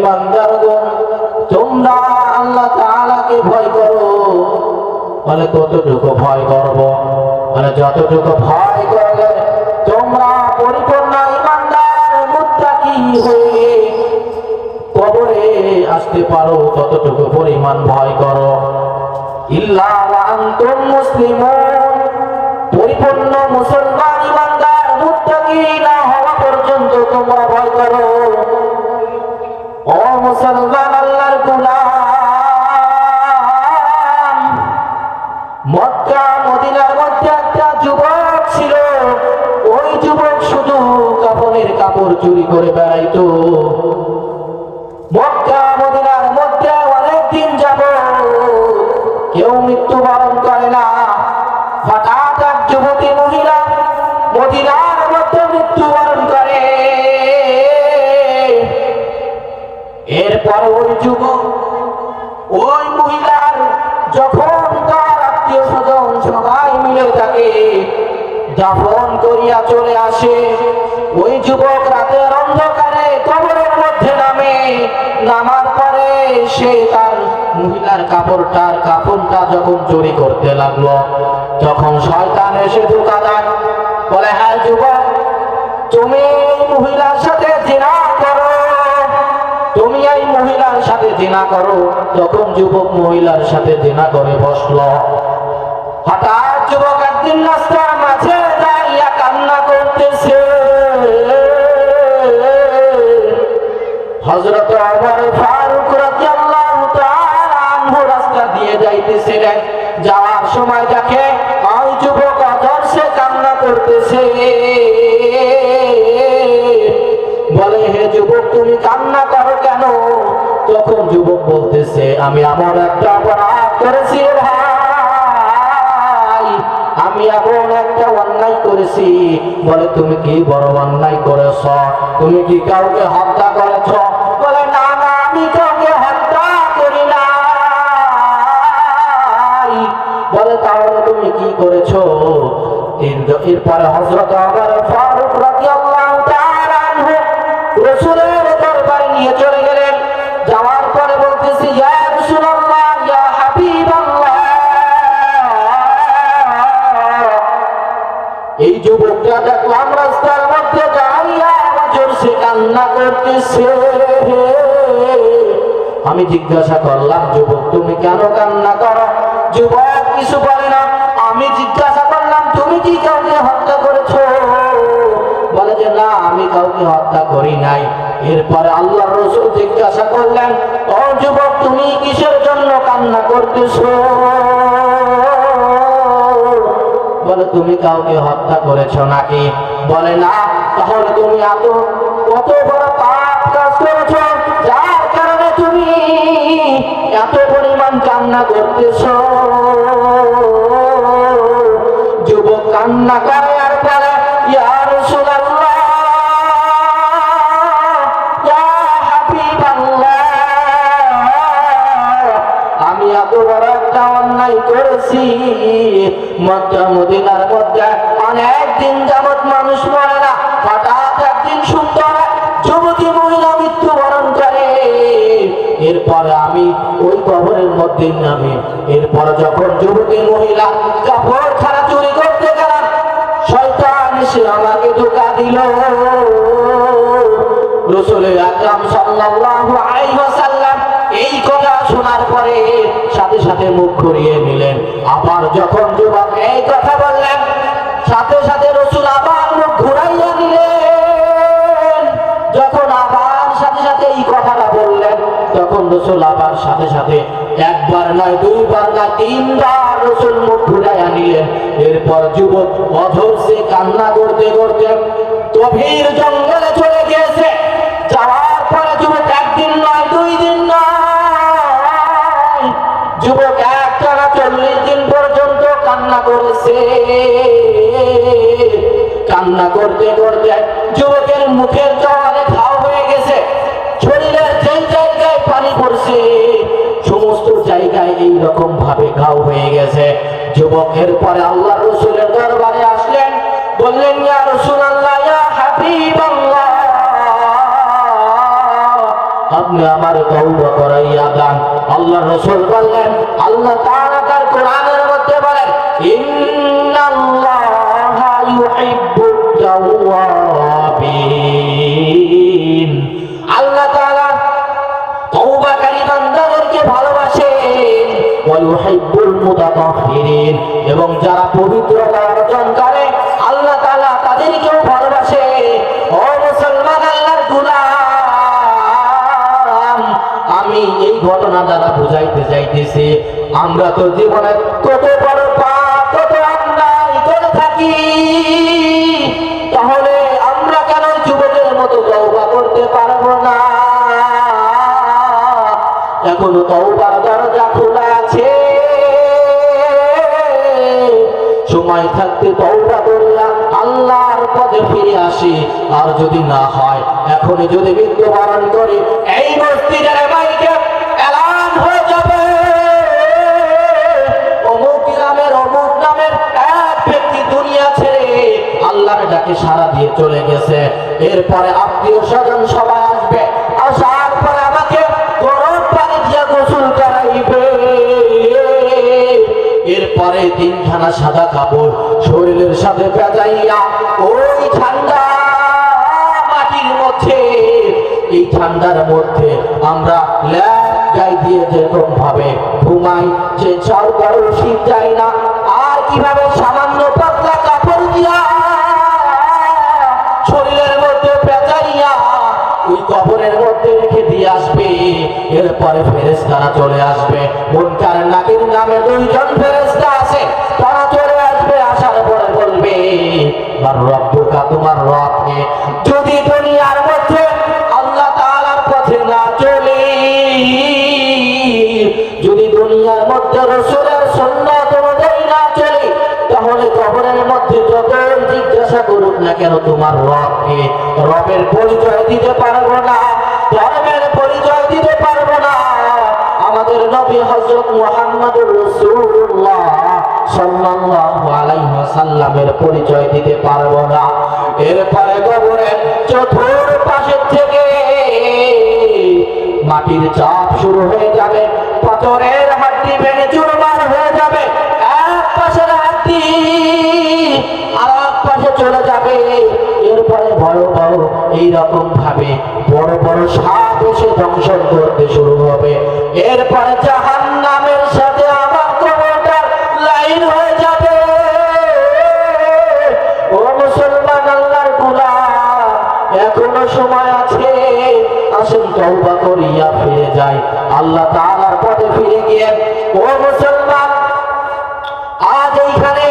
ঈমানদারগণ তোমরা আল্লাহ তাআলাকে ভয় করো। বলে কতটুকু ভয় করব? বলে যতটুকু ভয় করলে তোমরা পরিপূর্ণ ঈমানদার মুত্তাকি হয়ে কবরে আসতে পারো ততটুকু পরিমাণ ভয় করো। ইল্লা ওয়া আনতুম মুসলিমুন, পরিপূর্ণ মুসলমান ঈমানদার মুত্তাকি না হওয়া পর্যন্ত তোমরা ভয় করো। ও মুসলমান আল্লাহর গোলাম, মক্কা মদিনার মধ্যে একটা যুবক ছিল। ওই যুবক শুধু কাফনের কাপড় চুরি করে বেড়াইতো। মক্কা মদিনার মধ্যে অনেকদিন যাবত কেউ মৃত্যুবরণ করে না। হঠাৎ এক যুবতী মহিলা মদিনার মধ্যে মৃত্যুবরণ করে। এরপর ওই যুবক ওই মহিলার যখন তার আত্মীয় স্বজন সবাই মিলে তাকে দাফন করিয়া চলে আসে, ওই যুবক রাতের অন্ধকারে কবরের মধ্যে নামার পরে সে তার মহিলার কাফনটা যখন চুরি করতে লাগলো, তখন শয়তান এসে ধোঁকা দেয়। বলে, হ্যাঁ যুবক, তুমি এই মহিলার সাথে জিনা করো, তুমি এই মহিলার সাথে জিনা করো। তখন যুবক মহিলার সাথে জিনা করে বসলো। হঠাৎ যুবক একদিন রাস্তার মাঝে দাঁড়িয়ে কান্না করতেছে। হযরত ওমর ফারুক রাদিয়াল্লাহু তাআলা আনহু রাস্তা দিয়ে যাইতেছিলেন। যাওয়ার সময় দেখে ওই যুবক অধৈর্যে কান্না করতেছে। বলে, হে যুবক, তুমি কান্না করো কেন? তখন যুবক বলতেছে, আমি এমন একটা অপরাধ করেছি ভাই, আমি এমন একটা অন্যায় করেছি। বলে, তুমি কি বড় অন্যায় করেছ? তুমি কি কাউকে হত্যা করেছ? বলে, না না, আমি কাউকে হত্যা করি নাই। বলে, তাহলে তুমি কি করেছ? এরপরে হযরত ওমর ফারুক রাদিয়াল্লাহু তাআলা আনহু রাসূলের দরবারে নিয়ে চলে গেলেন। যাওয়ার পরে বলতেছি, ইয়া রাসূলুল্লাহ, ইয়া হাবিবাল্লাহ, এই যুবকটা দেখলাম রাস্তার মধ্যে দাঁড়িয়ে জোরসে কান্না করতেছে। আমি জিজ্ঞাসা করলাম, যুবক, তুমি কেন কান্না করো? যুবক কিছু বলে না। আমি জিজ্ঞাসা করলাম, তুমি কি কাউকে হত্যা করেছ? বলে যে, না, আমি কাউকে হত্যা করি নাই। এরপরে আল্লাহর রাসূল জিজ্ঞাসা করলেন, ও যুবক, তুমি কিসের জন্য কান্না করতেছো? বলে, তুমি কাউকে হত্যা করেছো নাকি? বলে, না। তাহলে তুমি কত বড় পাপ কাজ করেছো যার কারণে তুমি এত পরিমাণ কান্না করতেছো? যুবক কান্না করে আর বলে, ইয়া রাসূলুল্লাহ, ইয়া হাবিবাল্লাহ, আমি এত বড় একটা অন্যায় করেছি। মক্কা মদিনার মধ্যে অনেক দিন যাবত মানুষ মরে না। হঠাৎ একদিন সুন্দর যুবতী মহিলা মৃত্যুবরণ করে। এরপরে আমি ওই কবরের মধ্যে নামি। এরপরে যখন যুবতী মহিলা কাপড়খানা চুরি করতে গেলাম, শয়তান এসে আমাকে ধোঁকা দিল। রাসূল আকরাম সাল্লাল্লাহু আলাইহি ওয়াসাল্লাম এই কথা শোনার পরে সাথে সাথে মুখ ঘুরিয়ে নিলেন। আবার যখন যুবক এই কথা বললেন, সাথে সাথে রাসূল আবার মুখ ঘুরাইয়া নিলেন। যখন আবার সাথে সাথে এই কথাটা বললেন, তখন রাসূল আবার সাথে সাথে একবার নয়, দুইবার নয়, তিনবার রাসূল মুখ ঘুরাইয়া নিলেন। এরপর যুবক অধৈর্যে কান্না করতে করতে গভীর জঙ্গলে চলে গিয়েছে। যাওয়ার পরে যুবক একদিন নয়, 2 দিন নয়, যুবক একটানা 40 দিন পর্যন্ত কান্না করেছে। কান্না করতে করতে যুবকের মুখের জলে ঘাও হয়ে গেছে। শরীরের যেই জায়গায় পানি পড়ছে সমস্ত জায়গায় এইরকম ভাবে ঘাও হয়ে গেছে। যুবকের পরে আল্লাহর রাসূলের দরবারে আসলেন, বললেন, ইয়া রাসূলুল্লাহ, ইয়া হাবিবাল্লাহ, আপনি আমারে তওবা করাইয়া দেন। আল্লাহ রাসূল বললেন, আল্লাহ তাআলা তার কোরআনের মধ্যে বলেন, ইন্নাল্লাহা ইউহিব্বুত তাওয়াবিন। আল্লাহ তাআলা তওবাকারী বান্দাদেরকে ভালোবাসেন, ওয়া ইউহিব্বুল মুতাতাহহিরিন, এবং যারা পবিত্রতা অর্জন করে আল্লাহ তাআলা তাদেরকেও ভালোবাসে। ও মুসলমান, আল্লাহর গোলাম, আমি এই ঘটনা দ্বারা বুঝাইতে চাইতেছি, আমরা তো জীবনে কত বড় পাপ, কত অন্যায় করে থাকি, তাহলে আমরা কেন যুবকের মতো তওবা করতে পারবো না? এখনো তওবার দরজা খোলা আছে, সময় থাকতে তওবা করিয়া আল্লাহর পথে ফিরে আসি। আর যদি না হয়, এখনই যদি মৃত্যুবরণ করি, এই মসজিদের মাইকে এলান হয়ে যাবে, অমুক গ্রামের অমুক নামের এক ব্যক্তি দুনিয়া ছেড়ে আল্লাহর ডাকে সাড়া দিয়ে চলে গেছে। এরপরে আত্মীয় স্বজন সবাই আসবে, আসার পরে আমাকে গরম পানি দিয়ে গোসল করাইবে। এরপরে তিনখানা সাদা কাপড় শরীরের সাথে পেঁচাইয়া ওই ঠান্ডা মাটির মধ্যে, এই ঠান্ডার মধ্যে আমরা ল্যাপ গায়ে দিয়ে যেরকম ভাবে ঘুমাই, যে চাল কারো শীত যায় না, আর কিভাবে সামান্য পাতলা কাপড় দিয়া শরীরের মধ্যে পেঁচাইয়া ওই কবরের মধ্যে রেখে দিয়ে আসবে। এরপরে ফেরেশতারা চলে আসবে, মুনকার নাকির নামে দুইজন ফেরেশতা আছে, তারা চলে আসবে। আসার পরে বলবে, আর রব্বুকা, তোমার রব কে? যদি দুনিয়ার মধ্যে আল্লাহ তাআলার পথে না চলি, যদি দুনিয়ার মধ্যে রাসূলের সুন্নাত অনুযায়ী না চলি, তাহলে কবরের মধ্যে যতই জিজ্ঞাসা করুক না কেন তোমার রব কে, রবের পরিচয় দিতে পারবো না, ধর্মের পরিচয় দিতে পারবো না। আমাদের নবী হযরত মুহাম্মদুর রাসূলুল্লাহ সাল্লাল্লাহু আলাইহি ওয়াসাল্লামের পরিচয় দিতে পারবো না। এরপরে কবরের চতুর্পাশে থেকে মাটির চাপ শুরু হয়ে যাবে, পাথরের হাড্ডি ভেঙে চুরমার হয়ে যাবে, এক পাশের হাড্ডি আর এক পাশে চলে যাবে। এরপরে বড় বড় এইরকম ভাবে বড় বড় সাপ এসে দংশন করতে শুরু হবে। এরপরে জাহান্নামের সাথে আমার কবরটা লাইন হয়ে যাবে। ও মুসলমান, আল্লাহর গোলাম, এখনো সময় আছে, আসেন তওবা করিয়া ফিরে যাই আল্লাহ তাআলার পথে ফিরে গিয়ে। ও মুসলমান, আজ এইখানে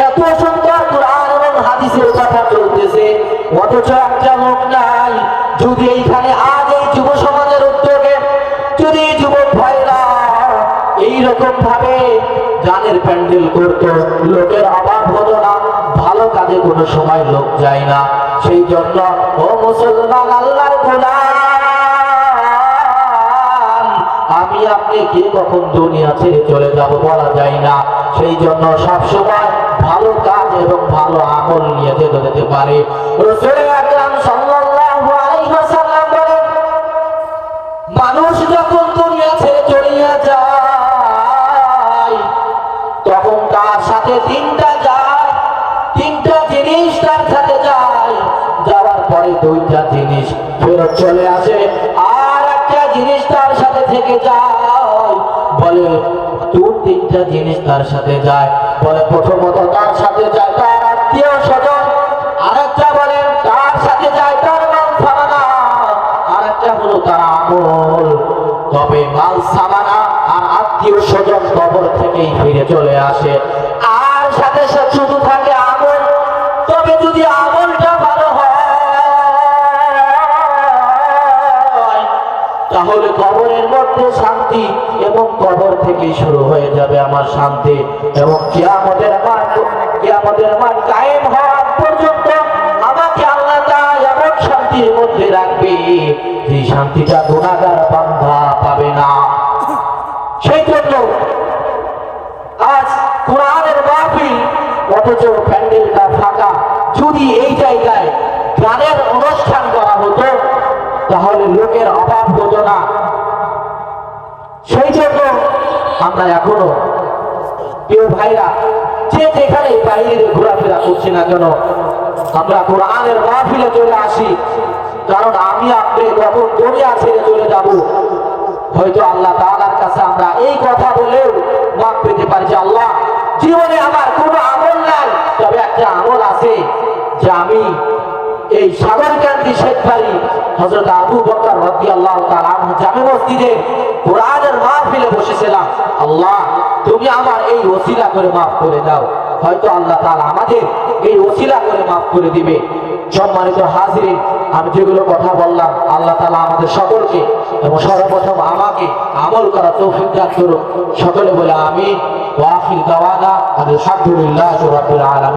এত সুন্দর কুরআন এবং হাদিসের কথা চলতেছে, অথচ একটা লোক নাই। যদি এইখানে আজ এই যুব সমাজের উদ্যোগে যদি যুবক ভাইরা এইরকম ভাবে গানের প্যান্ডেল করতো, লোকের অভাব হতো না, ভালো কাজে কোনো সময় লোক যায় না। সেই জন্য ও মুসলমান, আল্লাহর গোলাম, আমি আপনি কে কখন দুনিয়া ছেড়ে চলে যাব বলা যায় না। সেই জন্য সবসময় ভালো কাজ এবং ভালো আমল নিয়ে যেতে পারে। রাসূল আকরাম সাল্লাল্লাহু আলাইহি ওয়াসাল্লাম বলেন, মানুষ যখন দুনিয়া ছেড়ে চলে যায়, তখন তার সাথে তিনটা জিনিস তার সাথে যায়, যাওয়ার পরে দুইটা জিনিস ফেরত চলে আসে, আর একটা জিনিস তার সাথে থেকে যায়। বলে তিনটা জিনিস তার সাথে যায়। বলে প্রথমত তার সাথে যায় তার আত্মীয় স্বজন, আরেকটা বলে তার সাথে যায় তার মাল সামানা, আরেকটা হলো তার আমল। তবে মাল সামানা আর আত্মীয় স্বজন কবর থেকেই ফিরে চলে আসে, আর সাথে সাথে শুধু থাকে আমল। তবে যদি আমলটা ভালো হয়, তাহলে কবরের মধ্যে শান্তি, এবং কবর থেকে শুরু হয়ে যাবে আমার শান্তি, এবং কিয়ামতের মাঠ কায়েম হওয়া পর্যন্ত আমাকে আল্লাহ তাআলা এমন শান্তির মধ্যে রাখবে যে শান্তিটা গুনাহগার বান্দা পাবে না। সেই জন্য আজ কোরআনের মাহফিল, অথচ প্যান্ডেলটা ফাঁকা। যদি এই জায়গায় গানের অনুষ্ঠান করা হতো, তাহলে লোকের অভাব হতো আমরা এখনো কেউ ভাইরা যে যেখানে বাইরে ঘোরাফেরা করছি না কেন, আমরা কোরআনের মাহফিলে চলে আসি। কারণ আমি আপনি যখন দুনিয়া ছেড়ে চলে যাব, হয়তো আল্লাহ তাআলার কাছে আমরা এই কথা বলেও মাফ পেতে পারি যে আল্লাহ, জীবনে আমার কোনো আমল নাই, তবে একটা আমল আছে যে আমি এই সাগরকান্দি শেখবাড়ি হযরত আবু বকর রাদিয়াল্লাহু তাআলা আনহু জামে মসজিদে কোরআনের মাহফিলে বসেছিলাম। আল্লাহ, তুমি আমার এই ওসিলা করে মাফ করে দাও। হয়তো আল্লাহ তাআলা আমাদের এই ওসিলা করে মাফ করে দিবে। সম্মানিত হাজিরিন, আমি যেগুলো কথা বললাম, আল্লাহ তাআলা আমাদের সকলকে এবং সর্বপ্রথম আমাকে আমল করার তৌফিক দান করুন। সকলে বলে আমিন। ওয়া আখির দাওয়ানা আলহামদুলিল্লাহি রাব্বিল আলামিন।